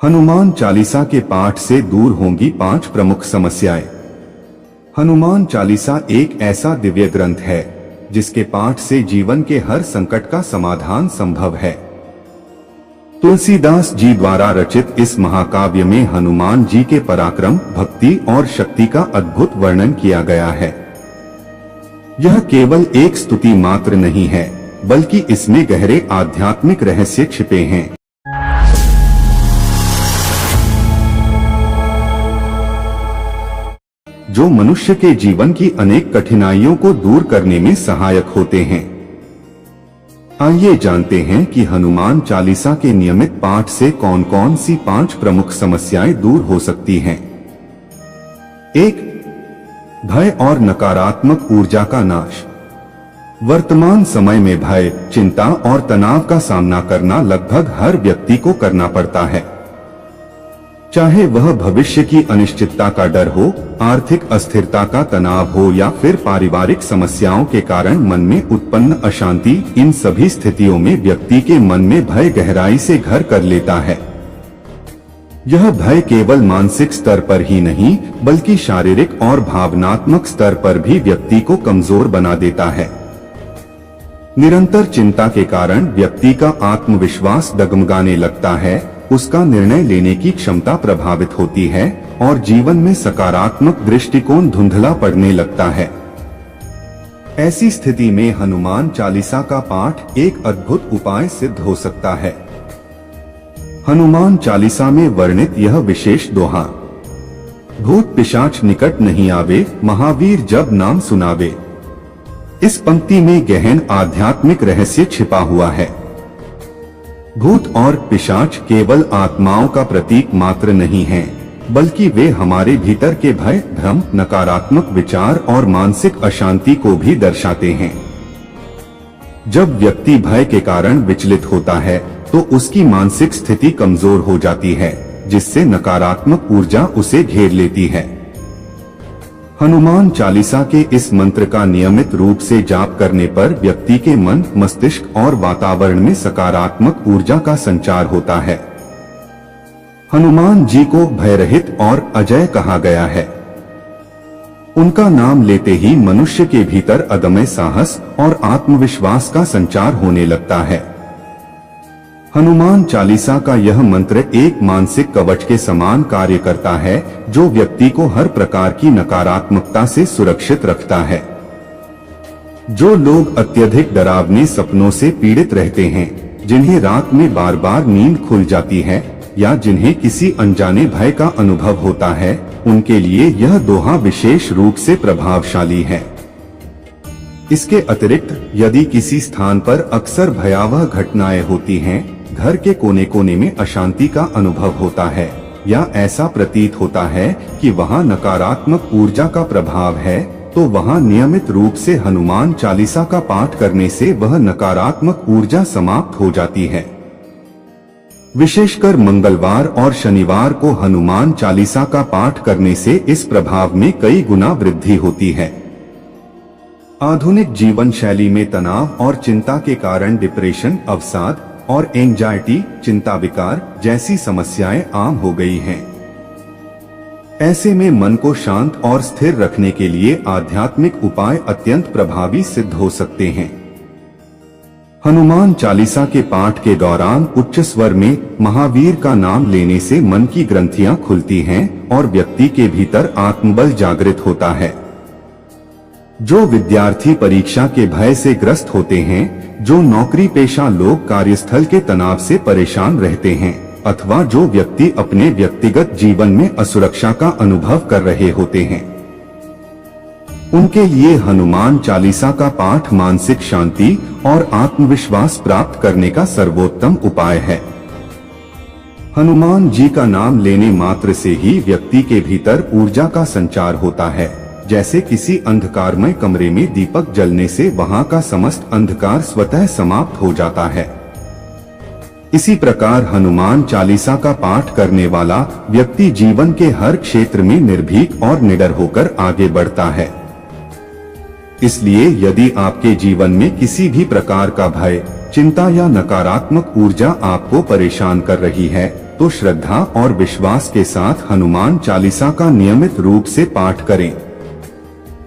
हनुमान चालीसा के पाठ से दूर होंगी 5 प्रमुख समस्याएं। हनुमान चालीसा एक ऐसा दिव्य ग्रंथ है जिसके पाठ से जीवन के हर संकट का समाधान संभव है। तुलसीदास जी द्वारा रचित इस महाकाव्य में हनुमान जी के पराक्रम, भक्ति और शक्ति का अद्भुत वर्णन किया गया है। यह केवल एक स्तुति मात्र नहीं है, बल्कि इसमें गहरे आध्यात्मिक रहस्य छिपे हैं। जो मनुष्य के जीवन की अनेक कठिनाइयों को दूर करने में सहायक होते हैं। आइए जानते हैं कि हनुमान चालीसा के नियमित पाठ से कौन कौन सी 5 प्रमुख समस्याएं दूर हो सकती हैं। 1. भय और नकारात्मक ऊर्जा का नाश। वर्तमान समय में भय, चिंता और तनाव का सामना करना लगभग हर व्यक्ति को करना पड़ता है। चाहे वह भविष्य की अनिश्चितता का डर हो, आर्थिक अस्थिरता का तनाव हो या फिर पारिवारिक समस्याओं के कारण मन में उत्पन्न अशांति, इन सभी स्थितियों में व्यक्ति के मन में भय गहराई से घर कर लेता है। यह भय केवल मानसिक स्तर पर ही नहीं, बल्कि शारीरिक और भावनात्मक स्तर पर भी व्यक्ति को कमजोर बना देता है। निरंतर चिंता के कारण व्यक्ति का आत्मविश्वास डगमगाने लगता है, उसका निर्णय लेने की क्षमता प्रभावित होती है और जीवन में सकारात्मक दृष्टिकोण धुंधला पड़ने लगता है। ऐसी स्थिति में हनुमान चालीसा का पाठ एक अद्भुत उपाय सिद्ध हो सकता है। हनुमान चालीसा में वर्णित यह विशेष दोहा, भूत पिशाच निकट नहीं आवे, महावीर जब नाम सुनावे। इस पंक्ति में गहन आध्यात्मिक रहस्य छिपा हुआ है। भूत और पिशाच केवल आत्माओं का प्रतीक मात्र नहीं हैं, बल्कि वे हमारे भीतर के भय, भ्रम, नकारात्मक विचार और मानसिक अशांति को भी दर्शाते हैं। जब व्यक्ति भय के कारण विचलित होता है, तो उसकी मानसिक स्थिति कमजोर हो जाती है, जिससे नकारात्मक ऊर्जा उसे घेर लेती है। हनुमान चालीसा के इस मंत्र का नियमित रूप से जाप करने पर व्यक्ति के मन, मस्तिष्क और वातावरण में सकारात्मक ऊर्जा का संचार होता है। हनुमान जी को भयरहित और अजय कहा गया है। उनका नाम लेते ही मनुष्य के भीतर अदम्य साहस और आत्मविश्वास का संचार होने लगता है। हनुमान चालीसा का यह मंत्र एक मानसिक कवच के समान कार्य करता है, जो व्यक्ति को हर प्रकार की नकारात्मकता से सुरक्षित रखता है। जो लोग अत्यधिक डरावने सपनों से पीड़ित रहते हैं, जिन्हें रात में बार बार नींद खुल जाती है या जिन्हें किसी अनजाने भय का अनुभव होता है, उनके लिए यह दोहा विशेष रूप से प्रभावशाली है। इसके अतिरिक्त यदि किसी स्थान पर अक्सर भयावह घटनाएं होती हैं, घर के कोने कोने में अशांति का अनुभव होता है या ऐसा प्रतीत होता है कि वहां नकारात्मक ऊर्जा का प्रभाव है, तो वहां नियमित रूप से हनुमान चालीसा का पाठ करने से वह नकारात्मक ऊर्जा समाप्त हो जाती है। विशेषकर मंगलवार और शनिवार को हनुमान चालीसा का पाठ करने से इस प्रभाव में कई गुना वृद्धि होती है। आधुनिक जीवन शैली में तनाव और चिंता के कारण डिप्रेशन, अवसाद और एंजाइटी, चिंता विकार जैसी समस्याएं आम हो गई हैं। ऐसे में मन को शांत और स्थिर रखने के लिए आध्यात्मिक उपाय अत्यंत प्रभावी सिद्ध हो सकते हैं। हनुमान चालीसा के पाठ के दौरान उच्च स्वर में महावीर का नाम लेने से मन की ग्रंथियां खुलती हैं और व्यक्ति के भीतर आत्मबल जागृत होता है। जो विद्यार्थी परीक्षा के भय से ग्रस्त होते हैं, जो नौकरी पेशा लोग कार्यस्थल के तनाव से परेशान रहते हैं, अथवा जो व्यक्ति अपने व्यक्तिगत जीवन में असुरक्षा का अनुभव कर रहे होते हैं, उनके लिए हनुमान चालीसा का पाठ मानसिक शांति और आत्मविश्वास प्राप्त करने का सर्वोत्तम उपाय है। हनुमान जी का नाम लेने मात्र से ही व्यक्ति के भीतर ऊर्जा का संचार होता है। जैसे किसी अंधकारमय कमरे में दीपक जलने से वहां का समस्त अंधकार स्वतः समाप्त हो जाता है। इसी प्रकार हनुमान चालीसा का पाठ करने वाला व्यक्ति जीवन के हर क्षेत्र में निर्भीक और निडर होकर आगे बढ़ता है। इसलिए यदि आपके जीवन में किसी भी प्रकार का भय, चिंता या नकारात्मक ऊर्जा आपको परेशान कर रही है, तो तो श्रद्धा और विश्वास के साथ हनुमान चालीसा का नियमित रूप से पाठ करें।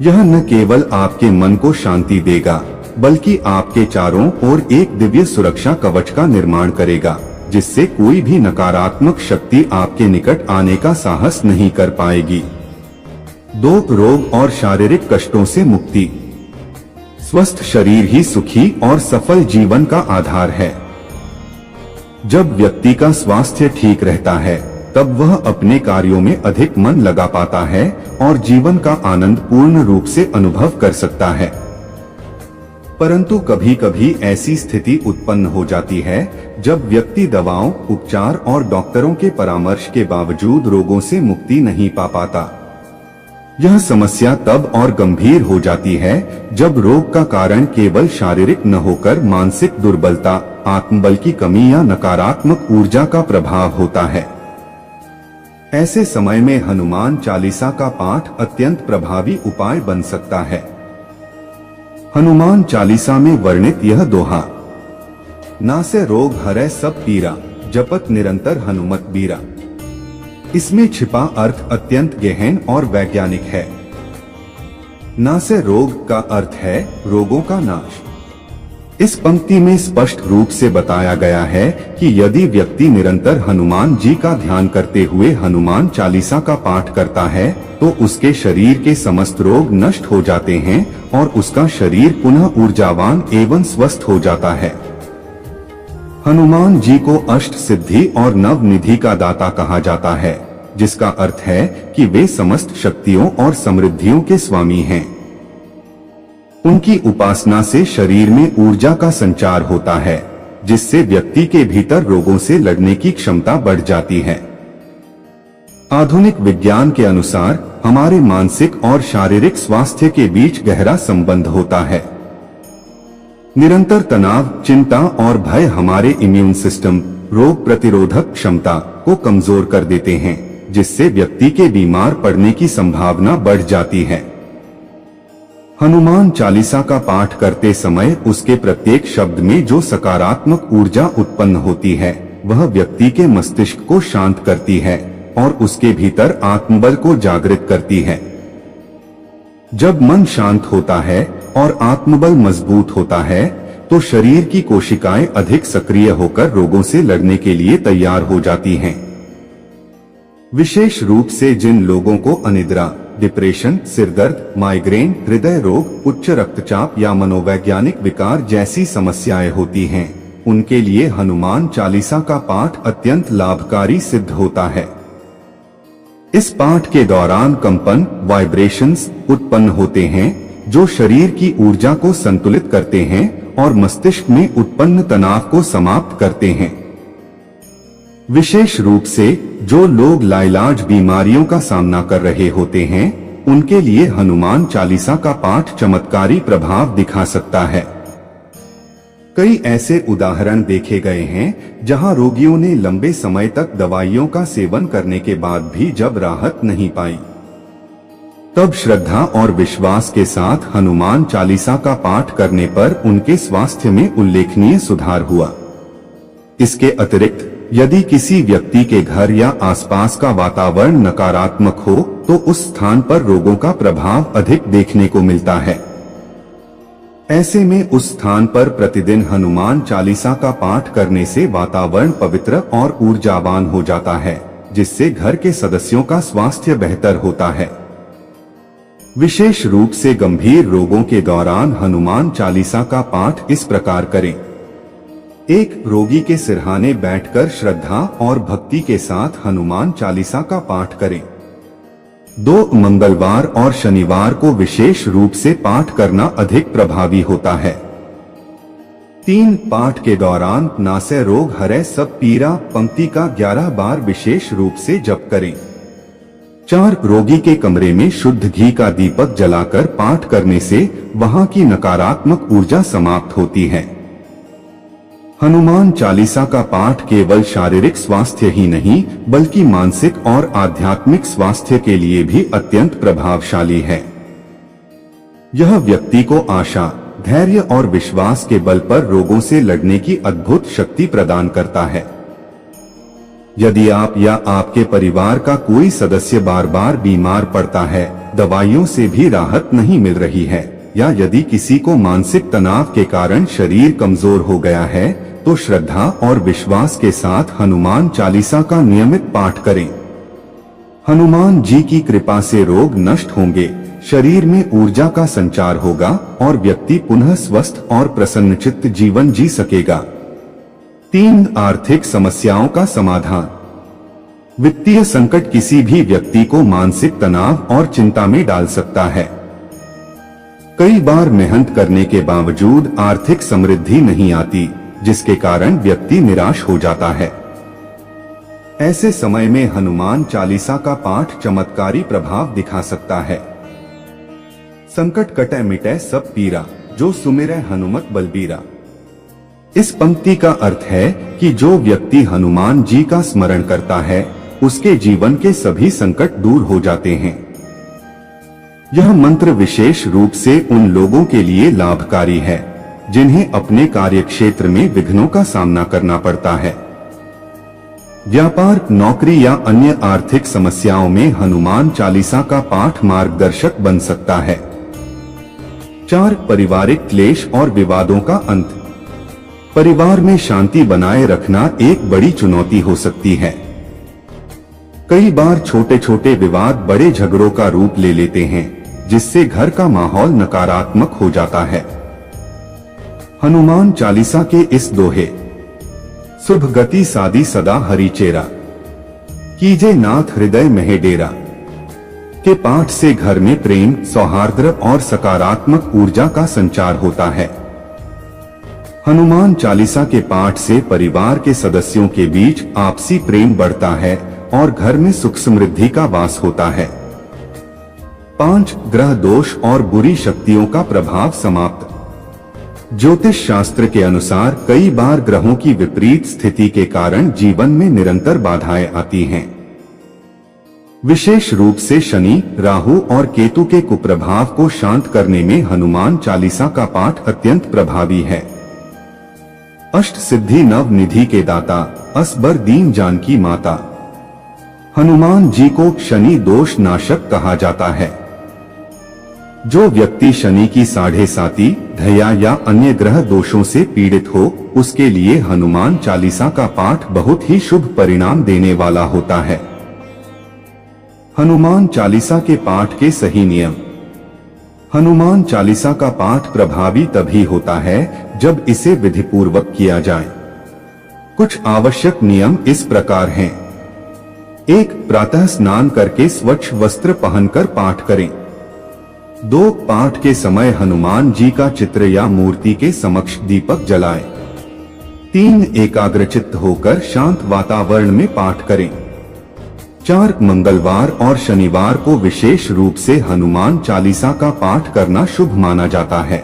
यह न केवल आपके मन को शांति देगा, बल्कि आपके चारों ओर एक दिव्य सुरक्षा कवच का निर्माण करेगा, जिससे कोई भी नकारात्मक शक्ति आपके निकट आने का साहस नहीं कर पाएगी। 2. रोग और शारीरिक कष्टों से मुक्ति। स्वस्थ शरीर ही सुखी और सफल जीवन का आधार है। जब व्यक्ति का स्वास्थ्य ठीक रहता है, तब वह अपने कार्यों में अधिक मन लगा पाता है और जीवन का आनंद पूर्ण रूप से अनुभव कर सकता है। परंतु कभी कभी ऐसी स्थिति उत्पन्न हो जाती है जब व्यक्ति दवाओं, उपचार और डॉक्टरों के परामर्श के बावजूद रोगों से मुक्ति नहीं पा पाता। यह समस्या तब और गंभीर हो जाती है जब रोग का कारण केवल शारीरिक न होकर मानसिक दुर्बलता, आत्मबल की कमी या नकारात्मक ऊर्जा का प्रभाव होता है। ऐसे समय में हनुमान चालीसा का पाठ अत्यंत प्रभावी उपाय बन सकता है। हनुमान चालीसा में वर्णित यह दोहा, नासे रोग हरै सब पीरा, जपत निरंतर हनुमत बीरा। इसमें छिपा अर्थ अत्यंत गहन और वैज्ञानिक है। नासे रोग का अर्थ है रोगों का नाश। इस पंक्ति में स्पष्ट रूप से बताया गया है कि यदि व्यक्ति निरंतर हनुमान जी का ध्यान करते हुए हनुमान चालीसा का पाठ करता है, तो उसके शरीर के समस्त रोग नष्ट हो जाते हैं और उसका शरीर पुनः ऊर्जावान एवं स्वस्थ हो जाता है। हनुमान जी को अष्ट सिद्धि और नव निधि का दाता कहा जाता है, जिसका अर्थ है कि वे समस्त शक्तियों और समृद्धियों के स्वामी हैं। उनकी उपासना से शरीर में ऊर्जा का संचार होता है, जिससे व्यक्ति के भीतर रोगों से लड़ने की क्षमता बढ़ जाती है। आधुनिक विज्ञान के अनुसार हमारे मानसिक और शारीरिक स्वास्थ्य के बीच गहरा संबंध होता है। निरंतर तनाव, चिंता और भय हमारे इम्यून सिस्टम, रोग प्रतिरोधक क्षमता को कमजोर कर देते हैं, जिससे व्यक्ति के बीमार पड़ने की संभावना बढ़ जाती है। हनुमान चालीसा का पाठ करते समय उसके प्रत्येक शब्द में जो सकारात्मक ऊर्जा उत्पन्न होती है, वह व्यक्ति के मस्तिष्क को शांत करती है और उसके भीतर आत्मबल को जागृत करती है। जब मन शांत होता है और आत्मबल मजबूत होता है, तो शरीर की कोशिकाएं अधिक सक्रिय होकर रोगों से लड़ने के लिए तैयार हो जाती हैं। विशेष रूप से जिन लोगों को अनिद्रा, डिप्रेशन, सिरदर्द, माइग्रेन, हृदय रोग, उच्च रक्तचाप या मनोवैज्ञानिक विकार जैसी समस्याएं होती हैं, उनके लिए हनुमान चालीसा का पाठ अत्यंत लाभकारी सिद्ध होता है। इस पाठ के दौरान कंपन, वाइब्रेशंस उत्पन्न होते हैं, जो शरीर की ऊर्जा को संतुलित करते हैं और मस्तिष्क में उत्पन्न तनाव को समाप्त करते हैं। विशेष रूप से जो लोग लाइलाज बीमारियों का सामना कर रहे होते हैं, उनके लिए हनुमान चालीसा का पाठ चमत्कारी प्रभाव दिखा सकता है। कई ऐसे उदाहरण देखे गए हैं जहां रोगियों ने लंबे समय तक दवाइयों का सेवन करने के बाद भी जब राहत नहीं पाई, तब श्रद्धा और विश्वास के साथ हनुमान चालीसा का पाठ करने पर उनके स्वास्थ्य में उल्लेखनीय सुधार हुआ। इसके अतिरिक्त यदि किसी व्यक्ति के घर या आसपास का वातावरण नकारात्मक हो, तो उस स्थान पर रोगों का प्रभाव अधिक देखने को मिलता है। ऐसे में उस स्थान पर प्रतिदिन हनुमान चालीसा का पाठ करने से वातावरण पवित्र और ऊर्जावान हो जाता है, जिससे घर के सदस्यों का स्वास्थ्य बेहतर होता है। विशेष रूप से गंभीर रोगों के दौरान हनुमान चालीसा का पाठ इस प्रकार करें। 1. रोगी के सिरहाने बैठकर श्रद्धा और भक्ति के साथ हनुमान चालीसा का पाठ करें। 2. मंगलवार और शनिवार को विशेष रूप से पाठ करना अधिक प्रभावी होता है। 3. पाठ के दौरान नासे रोग हरै सब पीरा पंक्ति का 11 बार विशेष रूप से जप करें। 4. रोगी के कमरे में शुद्ध घी का दीपक जलाकर पाठ करने से वहां की नकारात्मक ऊर्जा समाप्त होती है। हनुमान चालीसा का पाठ केवल शारीरिक स्वास्थ्य ही नहीं, बल्कि मानसिक और आध्यात्मिक स्वास्थ्य के लिए भी अत्यंत प्रभावशाली है। यह व्यक्ति को आशा, धैर्य और विश्वास के बल पर रोगों से लड़ने की अद्भुत शक्ति प्रदान करता है। यदि आप या आपके परिवार का कोई सदस्य बार बार बीमार पड़ता है, दवाइयों से भी राहत नहीं मिल रही है, या यदि किसी को मानसिक तनाव के कारण शरीर कमजोर हो गया है, तो श्रद्धा और विश्वास के साथ हनुमान चालीसा का नियमित पाठ करें। हनुमान जी की कृपा से रोग नष्ट होंगे, शरीर में ऊर्जा का संचार होगा और व्यक्ति पुनः स्वस्थ और प्रसन्नचित्त जीवन जी सकेगा। 3. आर्थिक समस्याओं का समाधान। वित्तीय संकट किसी भी व्यक्ति को मानसिक तनाव और चिंता में डाल सकता है। कई बार मेहनत करने के बावजूद आर्थिक समृद्धि नहीं आती, जिसके कारण व्यक्ति निराश हो जाता है। ऐसे समय में हनुमान चालीसा का पाठ चमत्कारी प्रभाव दिखा सकता है। संकट कटै मिटै सब पीरा, जो सुमिरै हनुमत बलबीरा। इस पंक्ति का अर्थ है कि जो व्यक्ति हनुमान जी का स्मरण करता है, उसके जीवन के सभी संकट दूर हो जाते हैं। यह मंत्र विशेष रूप से उन लोगों के लिए लाभकारी है जिन्हें अपने कार्यक्षेत्र में विघ्नों का सामना करना पड़ता है। व्यापार, नौकरी या अन्य आर्थिक समस्याओं में हनुमान चालीसा का पाठ मार्गदर्शक बन सकता है। 4. पारिवारिक क्लेश और विवादों का अंत। परिवार में शांति बनाए रखना एक बड़ी चुनौती हो सकती है। कई बार छोटे छोटे विवाद बड़े झगड़ों का रूप ले लेते हैं, जिससे घर का माहौल नकारात्मक हो जाता है। हनुमान चालीसा के इस दोहे, शुभ गति सादी सदा हरि चेरा, कीजे नाथ हृदय महे डेरा, के पाठ से घर में प्रेम, सौहार्द और सकारात्मक ऊर्जा का संचार होता है। हनुमान चालीसा के पाठ से परिवार के सदस्यों के बीच आपसी प्रेम बढ़ता है और घर में सुख समृद्धि का वास होता है। 5. ग्रह दोष और बुरी शक्तियों का प्रभाव समाप्त। ज्योतिष शास्त्र के अनुसार कई बार ग्रहों की विपरीत स्थिति के कारण जीवन में निरंतर बाधाएं आती हैं। विशेष रूप से शनि, राहु और केतु के कुप्रभाव को शांत करने में हनुमान चालीसा का पाठ अत्यंत प्रभावी है। अष्ट सिद्धि नव निधि के दाता, असबर दीन जानकी माता। हनुमान जी को शनि दोष नाशक कहा जाता है। जो व्यक्ति शनि की 7.5 धैया या अन्य ग्रह दोषों से पीड़ित हो, उसके लिए हनुमान चालीसा का पाठ बहुत ही शुभ परिणाम देने वाला होता है। हनुमान चालीसा के पाठ के सही नियम। हनुमान चालीसा का पाठ प्रभावी तभी होता है जब इसे विधिपूर्वक किया जाए। कुछ आवश्यक नियम इस प्रकार हैं। 1. प्रातः स्नान करके स्वच्छ वस्त्र पहनकर पाठ करें। 2. पाठ के समय हनुमान जी का चित्र या मूर्ति के समक्ष दीपक जलाएं। 3. एकाग्रचित्त होकर शांत वातावरण में पाठ करें। 4. मंगलवार और शनिवार को विशेष रूप से हनुमान चालीसा का पाठ करना शुभ माना जाता है।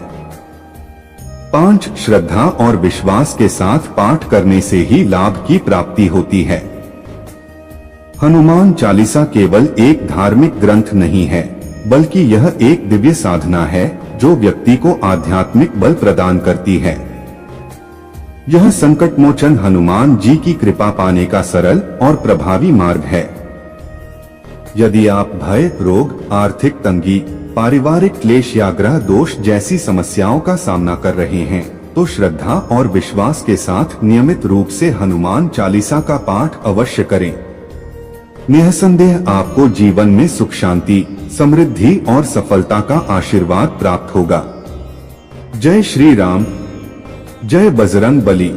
5. श्रद्धा और विश्वास के साथ पाठ करने से ही लाभ की प्राप्ति होती है। हनुमान चालीसा केवल एक धार्मिक ग्रंथ नहीं है, बल्कि यह एक दिव्य साधना है जो व्यक्ति को आध्यात्मिक बल प्रदान करती है। यह संकट मोचन हनुमान जी की कृपा पाने का सरल और प्रभावी मार्ग है। यदि आप भय, रोग, आर्थिक तंगी, पारिवारिक क्लेश या ग्रह दोष जैसी समस्याओं का सामना कर रहे हैं, तो श्रद्धा और विश्वास के साथ नियमित रूप से हनुमान चालीसा का पाठ अवश्य करें। निःसंदेह आपको जीवन में सुख, शांति, समृद्धि और सफलता का आशीर्वाद प्राप्त होगा। जय श्री राम, जय बजरंग बली।